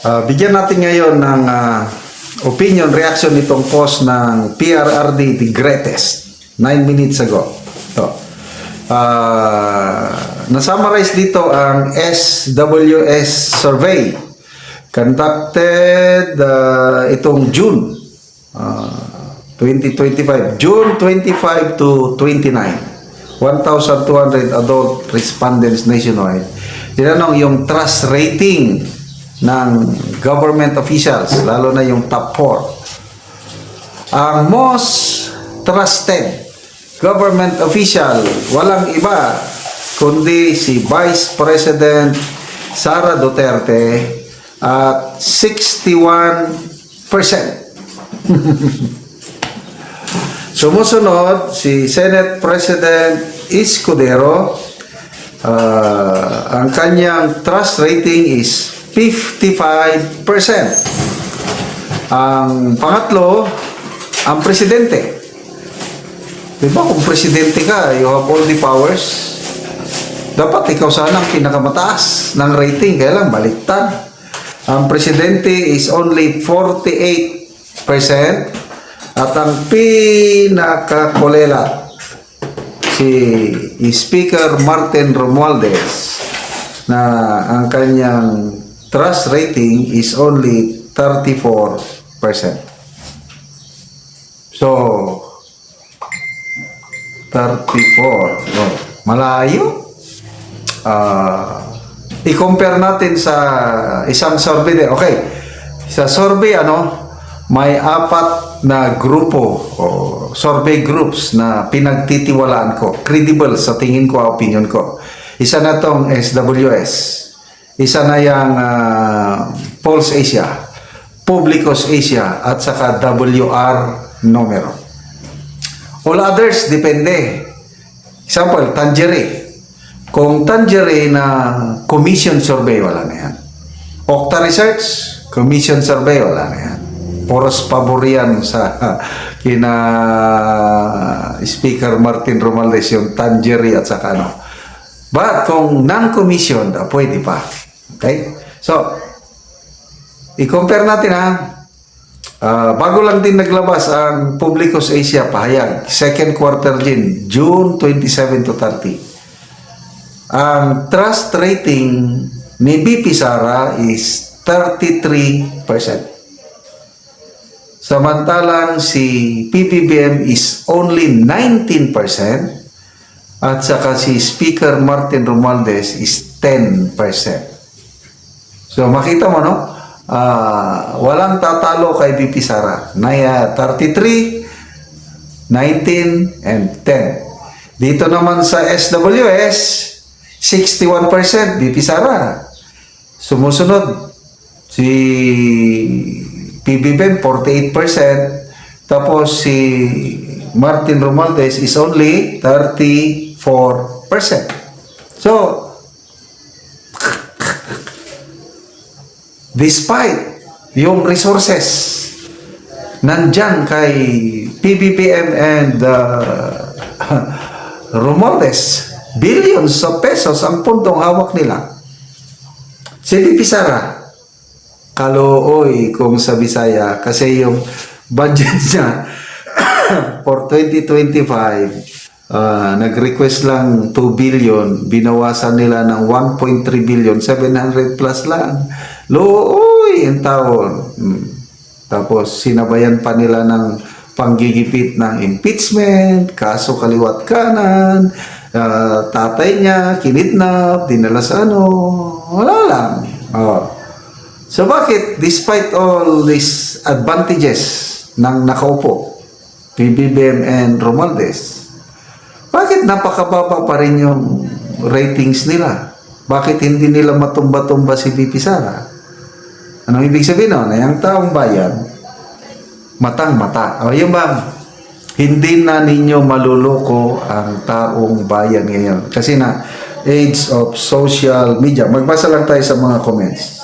Bigyan natin ngayon ng opinion, reaction nitong post ng PRRD, the greatest, 9 minutes ago. Ito. Nasummarize dito ang SWS survey conducted itong June 2025. June 25 to 29. 1,200 adult respondents nationwide. Tinanong yung trust rating ng government officials, lalo na yung top 4. Ang most trusted government official, walang iba kundi si Vice President Sara Duterte at 61%. Sumusunod si Senate President Escudero. Ang kanyang trust rating is 55%. Ang pangatlo, ang presidente. Diba kung presidente ka, you have all the powers. Dapat ikaw sana ang pinakamataas ng rating. Kaya lang, baliktad. Ang presidente is only 48%. At ang pinakakulelat, si Speaker Martin Romualdez, na ang kanyang trust rating is only 34%. So, 34. Oh, malayo. I-compare natin sa isang survey din. Okay. Sa survey, may 4 na grupo o survey groups na pinagtitiwalaan ko. Credible sa tingin ko, opinion ko. Isa na tong SWS. Isa na yung Pulse Asia, Publicos Asia, at saka WR Numero. All others, depende. Example, Tangerine. Kung Tangerine na commission survey, wala na yan. Octa Research, commission survey, wala na yan. Poros paborian sa kina Speaker Martin Romualdez, yung Tangerine at saka But kung non-commission, pwede pa. Okay? So, i-compare natin bago lang din naglabas ang Publicos Asia pahayag. Second quarter din, June 27 to 30. Ang trust rating ni BP Sara is 33%. Samantalang si PBBM is only 19%. At saka si Speaker Martin Romualdez is 10%. So makita mo, walang tatalo kay BP Sara. 33, 19, and 10. Dito naman sa SWS, 61% BP Sara. Sumusunod si PBBM, 48%. Tapos si Martin Romualdez is only 34%. So, despite yung resources nandyan kay PBBM and Romualdez, billions of pesos ang puntong hawak nila. Si BP Sara, kalooy kung sa Bisaya, kasi yung budget niya for 2025, nag-request lang 2 billion, binawasan nila ng 1.3 billion, 700 plus lang. Looy ang taon. Tapos sinabayan pa nila ng panggigipit ng impeachment, kaso kaliwat kanan, tatay niya, kinidnap, dinala sa wala lang. So bakit, despite all these advantages ng nakaupo, PBBM and Romualdez, bakit napakababa pa rin yung ratings nila? Bakit hindi nila matumba-tumba si BP Sara? Anong ibig sabihin na yung taong bayan, matang-mata. O yun ba, hindi na ninyo maluloko ang taong bayan ngayon. Kasi na, age of social media. Magbasa lang tayo sa mga comments.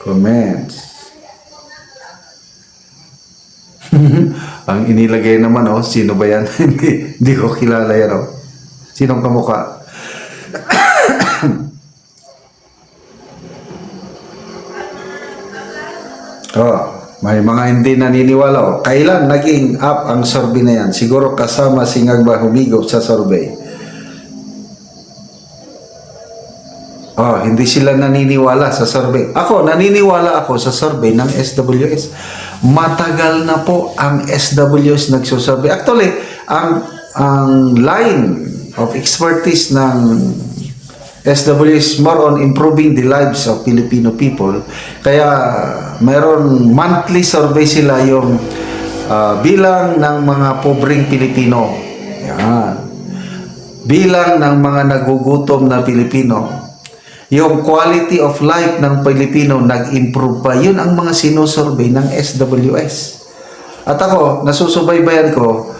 Comments. Ang inilagay naman, sino ba yan? Hindi ko kilala yan, Sinong kamukha? May mga hindi naniniwala. Kailan naging up ang survey na yan? Siguro kasama si Ngagba humigop sa survey. Hindi sila naniniwala sa survey. Ako, naniniwala ako sa survey ng SWS. Matagal na po ang SWS nagsusurvey. Actually, ang line of expertise ng SWS more on improving the lives of Filipino people. Kaya mayroon monthly survey sila yung bilang ng mga pobreng Pilipino. Yan. Bilang ng mga nagugutom na Pilipino. Yung quality of life ng Pilipino nag-improve pa. Yun ang mga sinusurvey ng SWS. At ako, nasusubaybayan ko,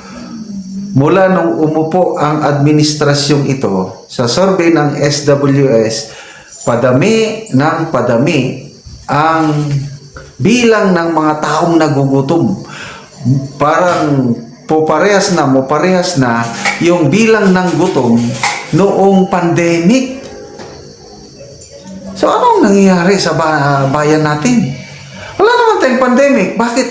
mula nung umupo ang administrasyong ito sa survey ng SWS, padami ng padami ang bilang ng mga taong nagugutom. Parang parehas na yung bilang ng gutom noong pandemic. So, anong nangyayari sa bayan natin? Wala naman tayong pandemic. Bakit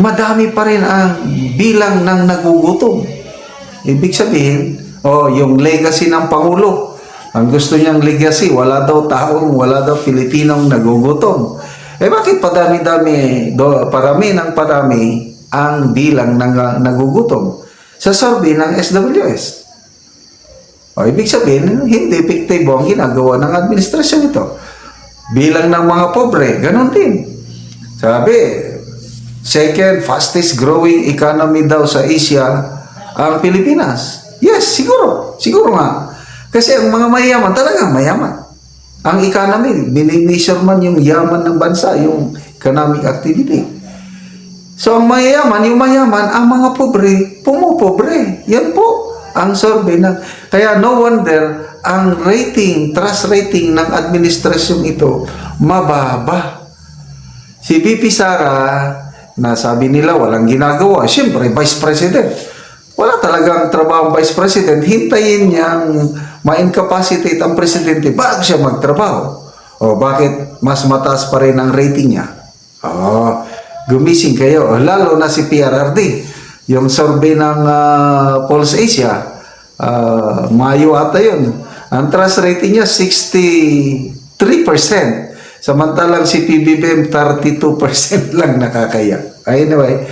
madami pa rin ang bilang ng nagugutom? Ibig sabihin, yung legacy ng Pangulo. Ang gusto niyang legacy, wala daw Pilipinong nagugutom. Bakit parami ng parami ang bilang ng nagugutom? Sa survey ng SWS. Ibig sabihin, hindi epektibo ang ginagawa ng administrasyon ito. Bilang ng mga pobre, ganun din. Sabi, second fastest growing economy daw sa Asia ang Pilipinas. Yes, siguro. Siguro nga. Kasi ang mga mayaman, talagang mayaman. Ang economy, binimeasure man yung yaman ng bansa, yung economic activity. So, ang mayaman, ang mga pobre, pumopobre. Yan po ang survey ng. Kaya no wonder ang trust rating ng administrasyong ito mababa. Si VP Sara, na sabi nila walang ginagawa, siyempre Vice President. Wala talagang trabaho ang Vice President. Hintayin niyang ma-incapacitate ang presidente bago siya magtrabaho. Bakit mas mataas pa rin ang rating niya? Gumising kayo. Lalo na si PRRD. Yung survey ng Pulse Asia, Mayo ata yun. Ang trust rating niya 63%. Samantalang si PBBM 32% lang nakakaya. Anyway,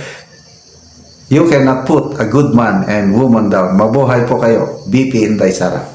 you cannot put a good man and woman down. Mabuhay po kayo. BP Inday Sara.